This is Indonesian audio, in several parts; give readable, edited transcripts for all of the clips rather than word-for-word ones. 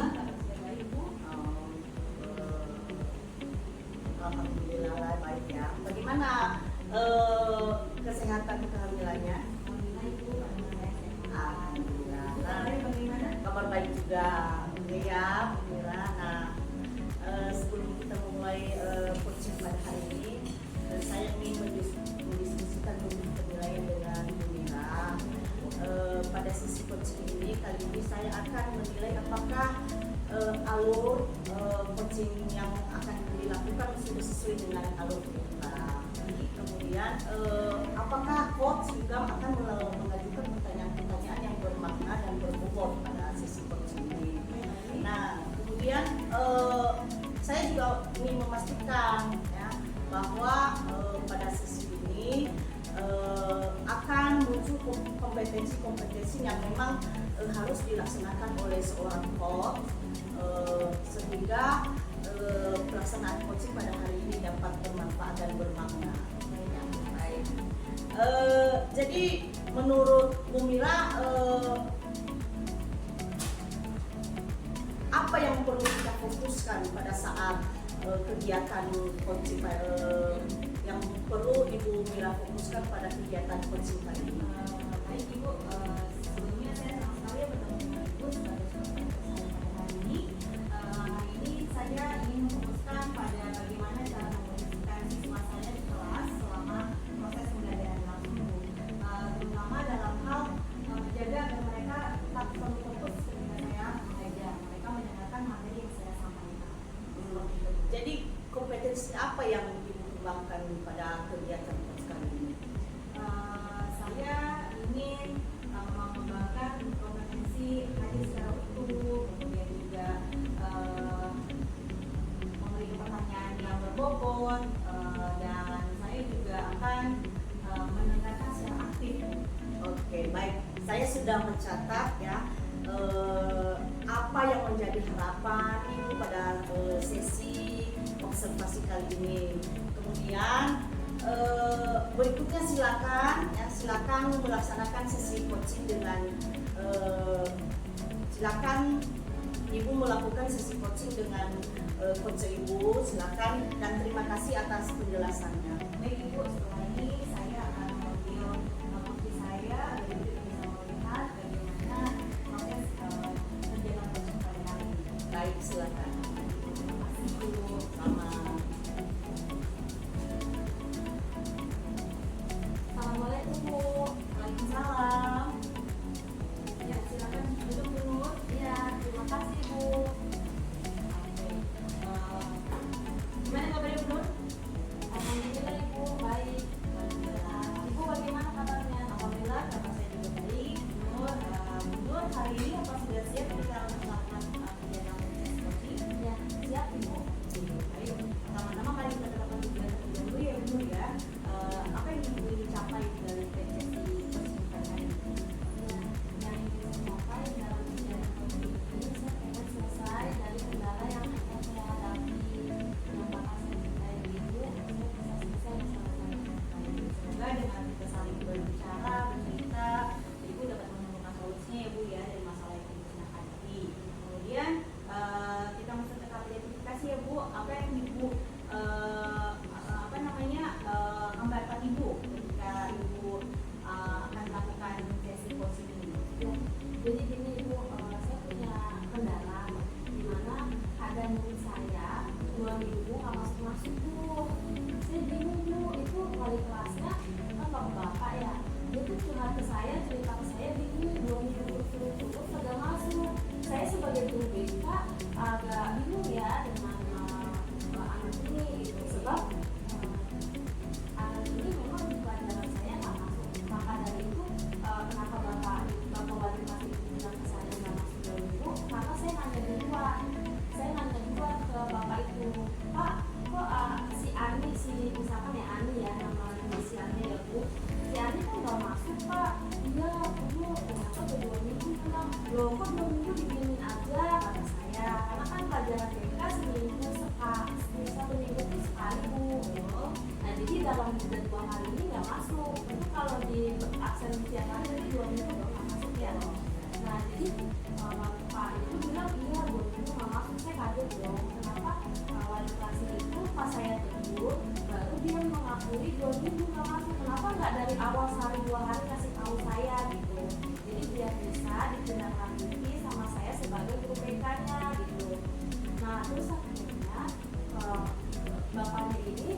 baik Bu. Alhamdulillah baik ya. Bagaimana kesehatan kehamilannya? Alhamdulillah Ibu, alhamdulillah sehat. Alhamdulillah. Kabarnya bagaimana? Kabar baik juga. Oke ya, alhamdulillah. Nah, sebelum kita memulai coaching pada hari ini, saya ingin mendiskusikan tentang penilaian dengan Bu Mira. Pada sesi coaching ini, kali ini saya akan menilai apakah alur coaching yang akan dilakukan sudah sesuai dengan alur kita. Kemudian apakah coach juga akan mengajukan pertanyaan-pertanyaan yang bermakna dan berbobot pada sesi coaching ini. Nah, kemudian saya juga ingin memastikan ya bahwa pada sesi ini akan muncul kompetensi-kompetensi yang memang harus dilaksanakan oleh seorang coach sehingga pelaksanaan coaching pada hari ini dapat bermanfaat dan bermakna. Baik. Jadi menurut Bu Mira, apa yang perlu kita fokuskan pada saat kegiatan coaching yang perlu Ibu Mira fokuskan pada kegiatan coaching kali ini? Baik Ibu, sebelumnya saya senang sekali bertemu dengan Ibu sebagai peserta saya pada hari ini. Hari ini saya ingin memfokuskan pada bagaimana cara memonitorkan siswa saya di kelas selama proses pembelajaran langsung, terutama dalam hal menjaga agar mereka tetap selalu fokus ketika saya mengajar, mereka mendengarkan materi yang saya sampaikan. Jadi kompetensi apa yang dikembangkan pada kegiatan kali ini? Saya ingin mengembangkan kompetensi hadir secara utuh, kemudian juga memberi pertanyaan yang berbobot, dan saya juga akan mendengarkan secara aktif. Oke, baik. Saya sudah mencatat ya apa yang menjadi harapan Ibu pada sesi observasi kali ini. Kemudian berikutnya silakan melaksanakan sesi coaching dengan silakan Ibu melakukan sesi coaching dengan coach Ibu, silakan, dan terima kasih atas penjelasannya. Baik Ibu, setelah ini saya akan mengambil bukti saya agar Ibu bisa melihat bagaimana proses kerjaan coaching pada hari ini. Baik, silakan. Terima kasih Ibu. Sama. Assalamualaikum Bu. Waalaikumsalam. Ya, silakan duduk dulu. Iya, terima kasih Bu. Oke. Gimana kabarnya Bu Nur? Alhamdulillah Ibu, baik. Alhamdulillah. Ibu bagaimana kabarnya? Alhamdulillah, kabar saya juga baik. Bu Nur, hari ini apa sudah siap kita melakukan kegiatan coaching? Ya, siap Ibu. Ayo, sama-sama mari kita tetapkan tujuan terlebih dahulu ya Bu Nur ya. Apa yang Ibu ingin capai dari sesi coaching pada hari ini? Yang ingin saya capai dalam kegiatan coaching ini, saya ingin selesai dari kendala yang akan saya hadapi, yang bakal saya cintai di Ibu, saya bisa selesai masalah saya. Semoga dengan kita saling berbicara, bercerita, Ibu dapat menemukan solusinya ya Bu ya dari masalah yang Ibu sedang hadapi. Kemudian kita masuk ke tahap identifikasi ya Bu, apa yang Ibu hambatan Ibu ketika Ibu akan melakukan sesi coaching ini? Ya, jadi gini Ibu, saya punya kendala di mana ada murid saya 2 minggu nggak masuk tuh. Saya bingung Bu, itu wali kelasnya kan bapak ya, dia tuh curhat ke saya, cerita ke saya bingung 2 minggu terus agak masuk. Saya sebagai guru BK agak bingung ya dengan anak ini gitu, sebab ini memang di pelajaran saya nggak masuk. Maka dari itu kenapa bapak wali kelas itu bilang ke saya nggak masuk 2 minggu? Karena saya nanya duluan ke bapak itu, Pak, kok si Ani, misalkan ya Ani ya, nama inisialnya ya Bu, si Ani kan nggak masuk Pak. Iya Bu, kenapa udah 2 minggu? Bilang, loh kok 2 minggu dibinin aja, kata saya. Karena kan pelajaran BK seminggu sekali, 1 minggu itu sekali Bu. Nah jadi dalam jadwal hari ini nggak masuk. Itu kalau di absen setiap hari jadi 2 minggu nggak masuk ya. Nah jadi Pak itu bilang iya Bu. minggu nggak masuk. Saya kaget dong, kenapa wali kelas itu pas saya tegur baru dia mengakui 2 minggu nggak masuk. Kenapa nggak dari awal sehari 2 hari kasih tahu saya gitu, jadi biar bisa ditindaklanjuti sama saya sebagai guru BK-nya gitu. Nah terus akhirnya bapaknya ini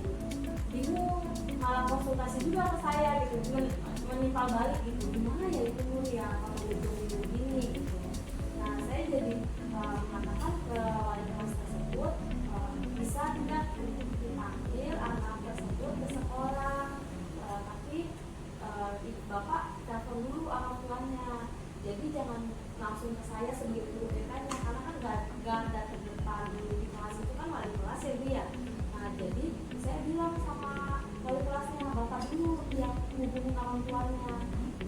bingung, malah konsultasi juga ke saya gitu, menimpal balik gitu, gimana ya itu Bu ya kalau minggu ini gitu. Nah saya jadi mengatakan ke wali kelas tersebut, bisa tidak untuk dipanggil anak tersebut ke sekolah, tapi bapak telepon dulu orang tuanya, jadi jangan langsung ke saya sebagai guru BK-nya, karena kan gak ada terdepan di kelas itu kan wali kelas ya Bu ya. Nah jadi saya bilang sama wali kelasnya, bapak dulu yang hubungi orang tuanya.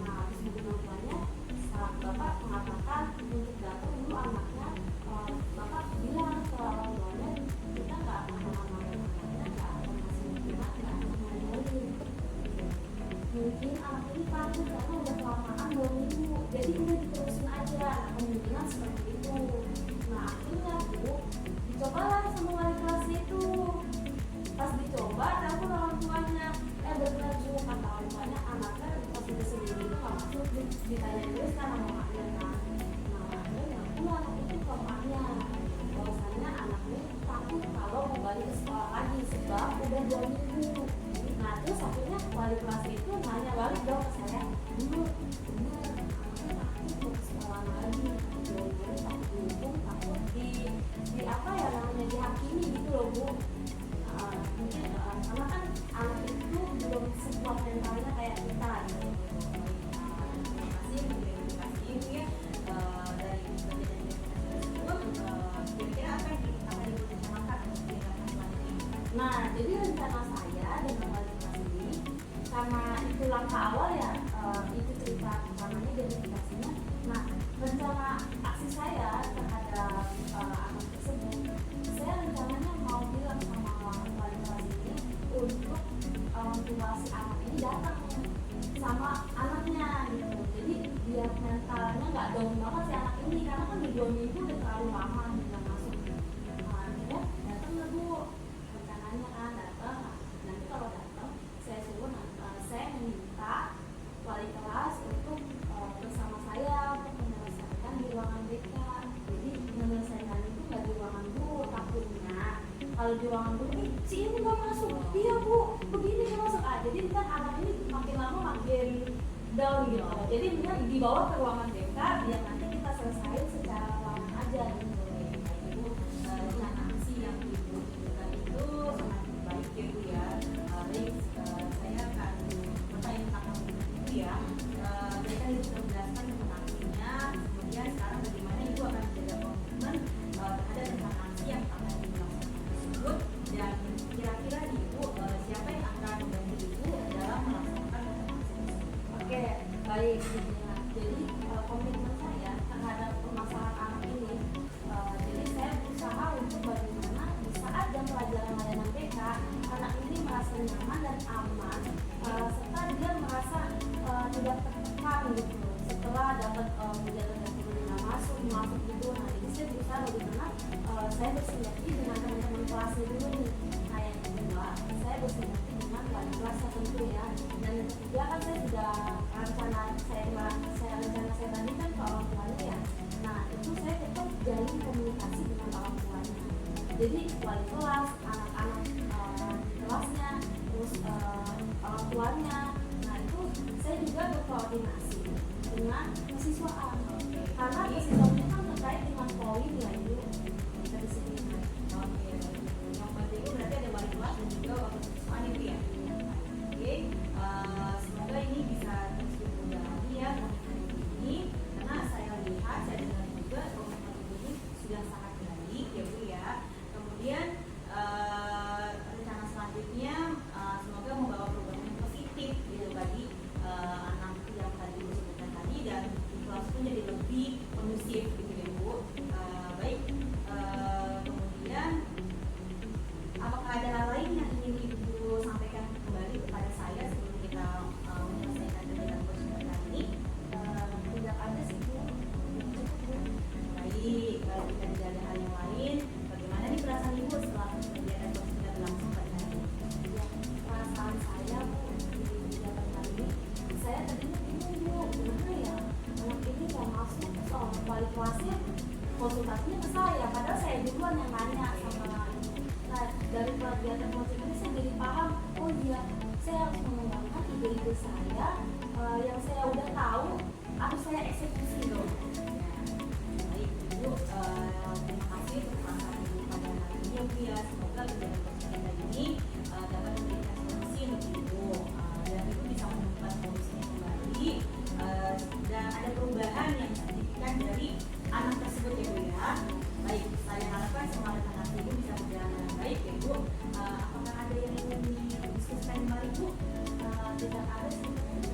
Nah habis hubungi orang tuanya, saat bapak mengatakan untuk datang dulu anaknya, bapak bilang ke orang tuanya, kita nggak akan mengamalkan anaknya, nggak akan masih menggunakan, nggak akan ngomongin. Mungkin anak ini takut karena udah kelamaan 2 minggu, jadi udah diterusin aja. Nah kemungkinan seperti itu. Nah akhirnya Bu, dicobalah sama wali kelas itu. Pas dicoba, telepon orang tuanya, benar Bu, kata orang tuanya, anaknya pas udah sendiri itu nggak masuk, ditanya terus kan sama maknya kan. Nah akhirnya aku anak itu ke maknya, bahwasannya anaknya takut kalau mau balik ke sekolah lagi sebab udah 2 minggu. Nah terus akhirnya wali kelas itu nanya balik dong ke saya, dulu bener anaknya takut mau ke sekolah lagi, jauh-jauh takut dihukum, takut di apa ya namanya, dihakimi gitu loh Bu. Mungkin karena kan anak itu belum sekuat mentalnya kayak kita gitu. Terima kasih untuk edukasi ini ya, dari kejadian tersebut. Kira-kira apa yang akan direncanakan untuk tindakan selanjutnya? Nah jadi rencana saya dengan wali kelas ini, karena itu langkah awal ya, itu cerita pertamanya dan edukasinya. Nah rencana aksi saya terhadap anak tersebut, saya rencananya mau bilang sama wali kelas ini untuk tua si anak ini datang sama anaknya gitu, jadi biar mentalnya nggak down banget si anak ini, karena kan di 2 minggu udah terlalu lama nggak masuk. Nah akhirnya datang lah Bu, rencananya kan datang. Nah, nanti kalau datang saya suruh saya meminta wali kelas untuk bersama saya untuk menyelesaikan di ruangan BK. Jadi menyelesaikan itu nggak di ruangan Bu, takutnya kalau di ruangan Bu ini si ini nggak masuk, iya Bu begini nggak masuk, jadi kan anak ini makin lama makin down gitu. Jadi dia dibawa ke ruangan BK biar nanti kita selesaiin secara ruangan aja gitu. Ibu, rencana aksi yang Ibu tunjukkan itu sangat baik ya Bu ya. Baik, saya akan bertanya tentang komitmen Ibu ya. Tadi kan Ibu sudah menjelaskan tentang aksinya, kemudian sekarang bagaimana Ibu akan menjaga komitmen terhadap rencana aksi yang akan dilaksanakan tersebut, dan kira-kira Ibu siapa yang akan membantu Ibu dalam melaksanakan rencana aksi tersebut? Oke, baik. Jadi komitmen saya terhadap permasalahan anak ini, jadi saya berusaha untuk bagaimana di saat jam pelajaran layanan BK, anak ini merasa nyaman dan aman, serta dia merasa tidak tertekan gitu. Setelah dapat ujian dan turunnya masuk gitu, nah ini saya berusaha bagaimana saya bersinergi dengan teman-teman kelasnya dulu nih. Nah yang kedua, saya bersinergi dengan wali kelasnya tentu ya. Dan yang ketiga kan saya sudah rencana saya tadi kan ke orang tuanya ya. Nah itu saya tetap jalin komunikasi dengan orang tuanya. Jadi wali kelas, anak-anak di kelasnya, terus orang tuanya. Nah itu saya juga berkoordinasi dengan kesiswaan. Karena kesiswaannya kan terkait dengan poin ya Ibu. Dari sini. Oke, yang penting itu berarti ada wali kelas dan juga wakil siswaan Ibu ya. Oke, semoga ini bisa terus dijalani ya komitmen Ibu ini, karena saya lihat, saya dengar juga komitmen Ibu ini sudah sangat baik ya Bu ya. Kemudian rencana selanjutnya semoga membawa perubahan yang positif gitu bagi anak yang tadi Ibu sebutkan tadi, dan di kelas pun jadi lebih kondusif gitu ya Bu. Baik, kemudian apakah ada hal lain yang ingin Ibu sampaikan kembali kepada saya sebelum kita menyelesaikan kegiatan coaching kali ini? Tidak ada sih Bu. Baik, kalau tidak ada hal yang balik wasit konsultasinya ke saya, padahal saya duluan yang nanya sama. Nah, dari kegiatan coaching ini saya jadi paham, oh iya, saya harus mengembangkan ide-ide saya yang saya udah tahu harus saya eksekusi dong. Baik Ibu, terima kasih untuk penjelasan Ibu pada hari ini ya Bu ya. Semoga kegiatan coaching kita ini dapat memberikan solusi untuk Ibu, dan Ibu bisa menemukan solusinya kembali, dan ada perubahan yang signifikan dari anak tersebut ya Bu ya. Baik, saya harapkan semangat anak Ibu bisa berjalan dengan baik ya Bu. Apakah ada yang ingin didiskusikan kembali Bu? Tidak ada sebenarnya.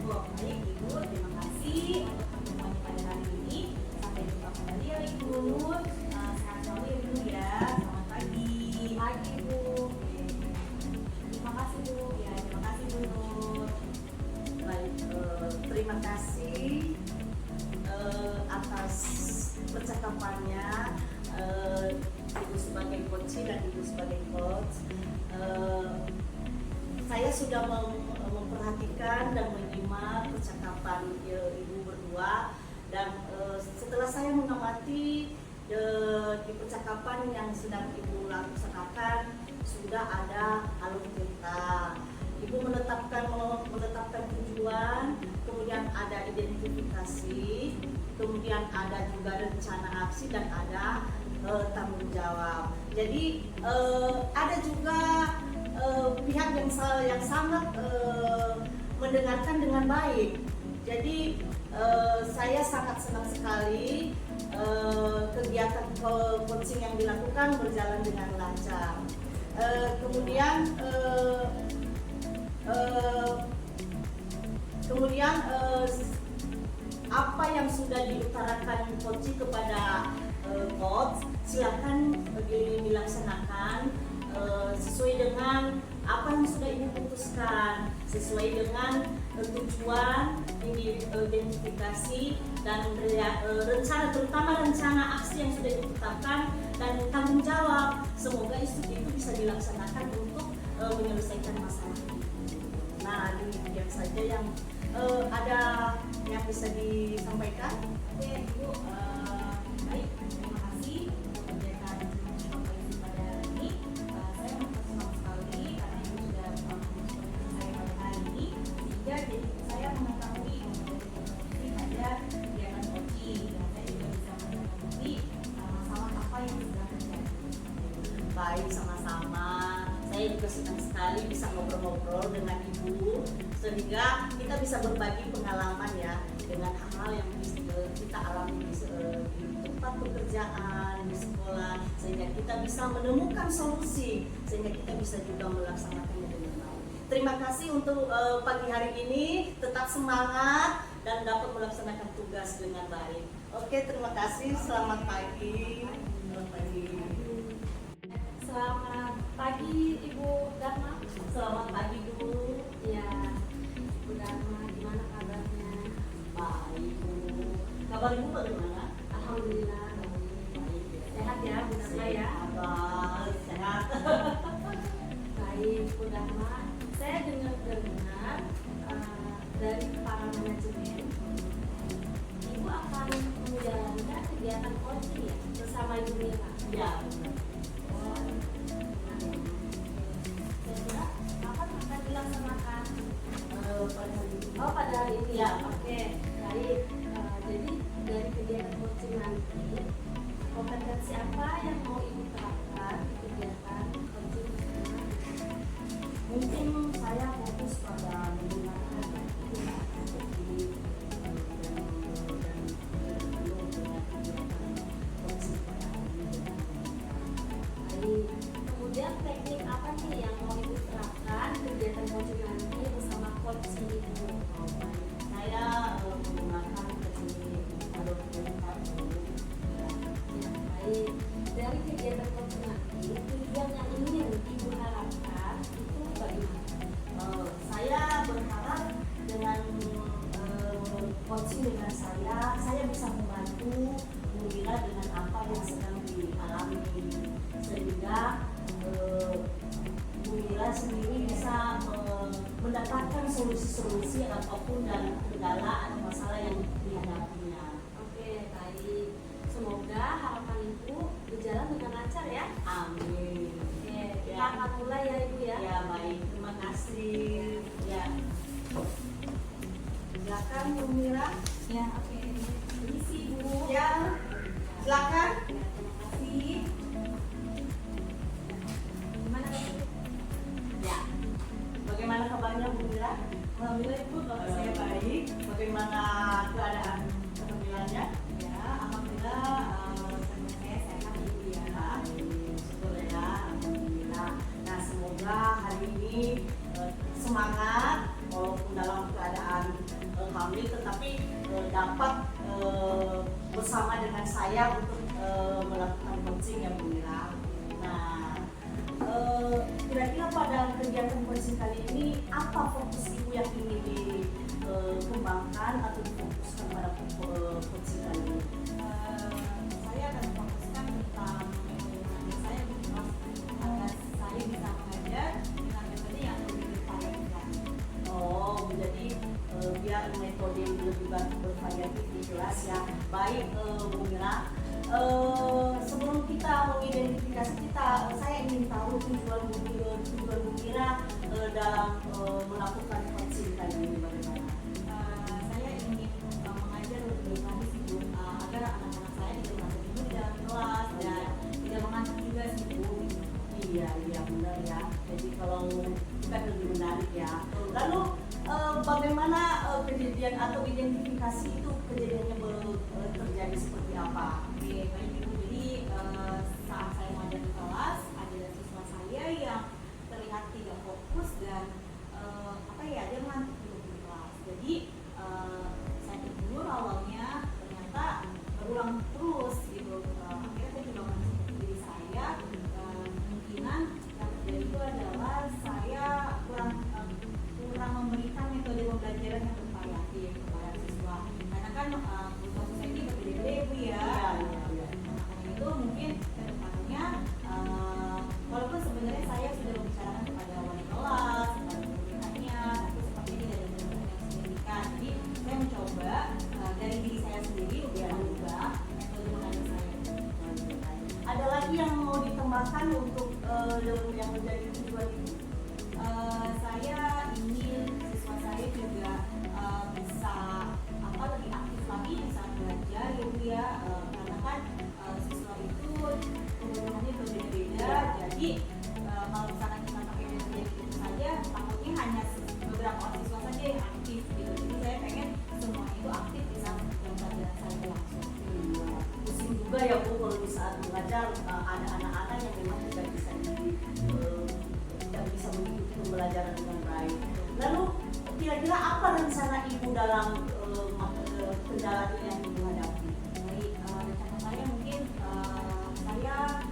Bu, baik Ibu, terima kasih untuk pertemuan pada hari ini. Sampai jumpa kembali ya Ibu. Sehat selalu ya Bu ya. Selamat pagi. Pagi Bu. Terima kasih Bu. Ya, terima kasih Bu Nur. Baik, terima kasih atas percakapannya Ibu sebagai coach dan Ibu sebagai coach. Saya sudah memperhatikan dan menyimak percakapan Ibu berdua, dan setelah saya mengamati di percakapan yang sedang Ibu laksanakan sudah ada alur cerita. Ibu menetapkan tujuan, kemudian ada identifikasi, kemudian ada juga rencana aksi, dan ada tanggung jawab. Jadi ada juga pihak yang sangat mendengarkan dengan baik. Jadi saya sangat senang sekali kegiatan coaching yang dilakukan berjalan dengan lancar. Kemudian apa yang sudah diutarakan coach kepada coach, silakan dilaksanakan sesuai dengan apa yang sudah Ibu putuskan, sesuai dengan tujuan ini, identifikasi dan rencana, terutama rencana aksi yang sudah ditetapkan, dan tanggung jawab. Semoga itu bisa dilaksanakan untuk menyelesaikan masalah ini. Nah, demikian saja yang ada yang bisa disampaikan. Oke Ibu, baik, terima kasih untuk kegiatan Bapak Ibu pada hari ini. Saya merasa senang sekali karena Ibu sudah menginspirasi saya pada hari ini, sehingga jadi saya mengetahui ada kegiatan coaching, dan saya juga bisa mengetahui masalah apa yang sedang terjadi. Baik, sama-sama. Saya juga senang sekali bisa ngobrol-ngobrol dengan Ibu, sehingga kita bisa berbagi pengalaman ya dengan hal-hal yang kita alami di tempat pekerjaan, di sekolah, sehingga kita bisa menemukan solusi, sehingga kita bisa juga melaksanakannya dengan baik. Terima kasih untuk pagi hari ini, tetap semangat dan dapat melaksanakan tugas dengan baik. Oke, terima kasih. Selamat pagi. Selamat pagi. Selamat pagi Ibu Dharma. Selamat pagi Bu. Ya, Bu Dharma, gimana kabarnya? Baik Bu. Kabar Ibu bagaimana? Alhamdulillah. Baik. Sehat ya Bu Dharma ya? Abang sehat. Baik Bu Dharma, saya dengar dari para manajemen Ibu akan menjalankan kegiatan coaching ya bersama Ibu Mira. Ya. Kira-kira kapan akan dilaksanakan? Pada hari ini. Oh, pada hari ini Ya. Oke, baik. Jadi dari kegiatan coaching nanti, kompetensi apa yang mau Ibu terapkan di kegiatan coaching bersama? Mungkin saya fokus pada mendengarkan jadi Baik. Kemudian teknik apa nih yang mau Ibu terapkan kegiatan coaching nanti bersama coach Ibu? saya menggunakan teknik alur cerita. Ya, baik. Dari kegiatan coaching nanti, tujuan yang ingin Ibu harapkan itu bagaimana? Saya berharap dengan coaching dengan saya bisa membantu Bu Mira dengan apa yang sedang dialami, sehingga Bu Mira sendiri bisa mendapatkan solusi-solusi apapun dari kendala atau masalah yang dihadapinya. Oke, baik. Bu Mira. Ya, oke. Permisi Bu. Ya, silakan. Terima kasih. Gimana Dok? Ya, bagaimana kabarnya Bu Mira? Alhamdulillah Ibu, kalau saya baik. Bagaimana keadaan kehamilannya? Ya, alhamdulillah saya sehat Ibu ya. Syukur ya, alhamdulillah. Nah, semoga hari ini semangat walaupun dalam keadaan hamil, tetapi dapat bersama dengan saya untuk melakukan coaching ya Bu Mira. Nah, kira-kira pada kegiatan coaching kali ini apa fokus Ibu yang ingin dikembangkan atau difokuskan pada coaching kali ini? Saya akan fokuskan tentang metode saya di kelas agar saya bisa mengajar dengan metode yang lebih bervariasi. Oh, jadi biar metode lebih bervariatif di kelas ya. Baik, Bu Mira. Sebelum kita mengidentifikasi saya ingin tahu tujuan Bu Mira dalam melakukan coaching kali ini bagaimana? Saya ingin mengajar lebih baik Ibu agar anak-anak saya tidak merasa jenuh di dalam kelas dan tidak mengantuk juga sih Bu. Iya benar ya. Jadi kalau bukan lebih menarik ya. Lalu bagaimana kejadian atau identifikasi itu kejadiannya terjadi seperti apa? Oke, baik Ibu. Jadi saat saya mengajar di kelas ada siswa saya yang terlihat tidak fokus dan dia mengantuk di kelas. Jadi saya tegur awalnya, ternyata berulang terus gitu. Akhirnya saya coba masuk ke diri saya. Kemungkinan yang terjadi itu adalah saya kurang memberikan metode pembelajaran yang bervariatif kepada siswa. Karena kan kebutuhan siswa ini berbeda-beda ya Bu ya. Iya. Karena itu mungkin ke depannya walaupun sebenarnya saya sudah membicarakan kepada wali kelas, kepada murid-muridnya, tapi sepertinya tidak ada benar-benar yang signifikan. Jadi saya mencoba dari diri saya sendiri untuk mengubah metode mengajar saya. Ada lagi yang mau ditambahkan untuk yang menjadi tujuan itu? Saya ingin siswa saya juga bisa lebih aktif lagi di saat belajar ya Bu ya. Karena kan siswa itu kebutuhannya berbeda-beda. Jadi kalau misalkan kita pakai metode itu saja, takutnya hanya beberapa orang siswa saja yang aktif gitu. Jadi saya pengen semua itu aktif di saat pelajaran saya berlangsung. Pusing juga ya Bu kalau di saat mengajar ada anak-anak yang memang tidak bisa mengikuti pembelajaran dengan baik. Lalu kira-kira apa rencana Ibu dalam kendala ini yang Ibu hadapi? Baik, rencana saya mungkin saya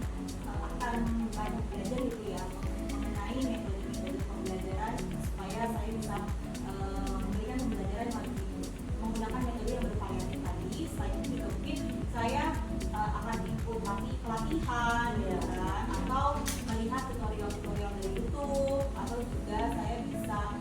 akan banyak belajar gitu ya mengenai metode-metode pembelajaran supaya saya bisa memberikan pembelajaran yang lebih menggunakan metode yang bervariatif tadi. Selain itu juga mungkin saya akan ikut pelatihan ya kan, atau melihat tutorial-tutorial dari YouTube, atau juga saya bisa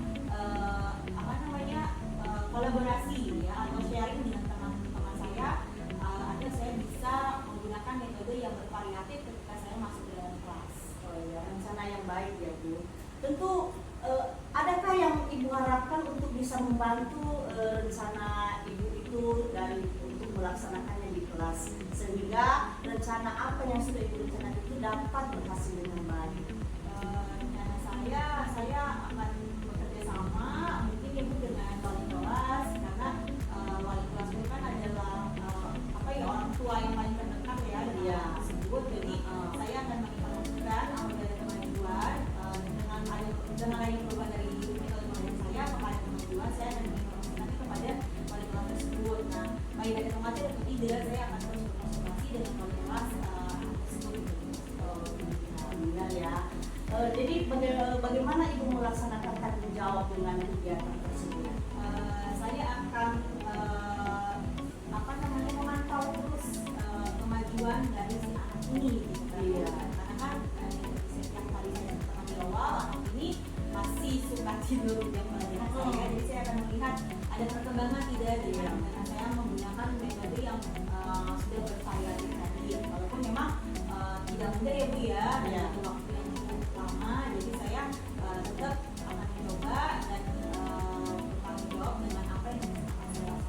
kolaborasi ya atau sharing dengan teman-teman saya agar saya bisa menggunakan metode yang bervariatif ketika saya masuk ke dalam kelas. Oh ya, rencana yang baik ya Bu. Tentu adakah yang Ibu harapkan untuk bisa membantu rencana Ibu itu dari untuk melaksanakannya di kelas sehingga rencana apa yang sudah Ibu rencanakan itu dapat berhasil dengan baik? Rencana saya akan bekerja sama mungkin Ibu dengan wali kelas, karena wali kelas itu kan adalah orang tua yang paling terdekat ya dengan anak tersebut. Jadi saya akan menginformasikan apa dari kemajuan dengan adanya perubahan dari metode mengajar saya kepada kemajuan, saya akan menginformasikan kepada wali kelas tersebut. Nah, baik dari kemajuan atau tidak, saya akan terus berkonsultasi dengan wali kelas tersebut. Benar ya. Jadi bagaimana Ibu melaksanakan tanggung jawab dengan kegiatan tersebut? Saya akan memantau terus kemajuan dari si anak ini gitu kan. Iya. Karena kan yang tadi saya sebutkan di awal, anak ini masih suka tidur jam pelajaran saya, jadi saya akan melihat ada perkembangan tidak gitu ya. Karena saya menggunakan metode yang sudah bervariatif tadi, walaupun memang tidak mudah ya Bu ya, Iya. dan waktu yang cukup lama, jadi saya tetap akan mencoba dan bertanggung jawab dengan apa yang akan saya lakukan.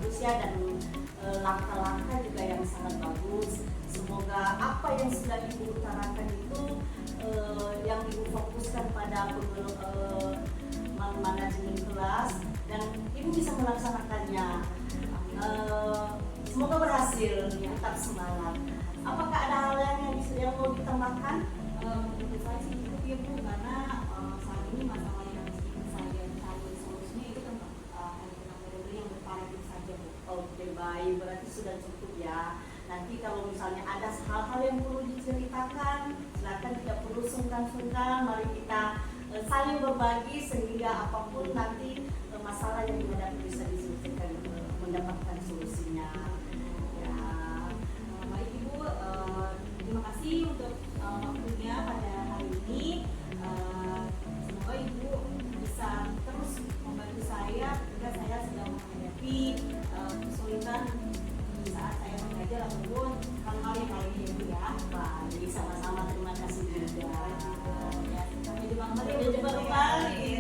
bagus ya, dan langkah-langkah juga yang sangat bagus. Semoga apa yang sudah Ibu utarakan itu yang Ibu fokuskan pada manajemen kelas dan Ibu bisa melaksanakannya. Semoga berhasil, tetap semangat. Apakah ada hal yang mau ditambahkan? Menurut saya sih cukup ya Bu, karena saat ini masalah yang mesti saya cari solusinya itu kan hanya tentang metode yang berparadigma saja Bu. Oke, baik, berarti sudah cukup ya. Nanti kalau misalnya ada hal-hal yang perlu diceritakan, silakan, tidak perlu sungkan-sungkan. Mari kita saling berbagi sehingga apapun nanti masalah yang dihadapi bisa diselesaikan, mendapatkan solusinya. Ya. Baik Ibu, terima kasih untuk waktunya pada hari ini. Semoga Ibu bisa terus membantu saya ketika saya sedang menghadapi kesulitan saat saya mengajar ataupun hal-hal yang lainnya Ibu ya. Baik, sama-sama, terima kasih juga. Ya, sampai jumpa kembali. Sampai jumpa kembali.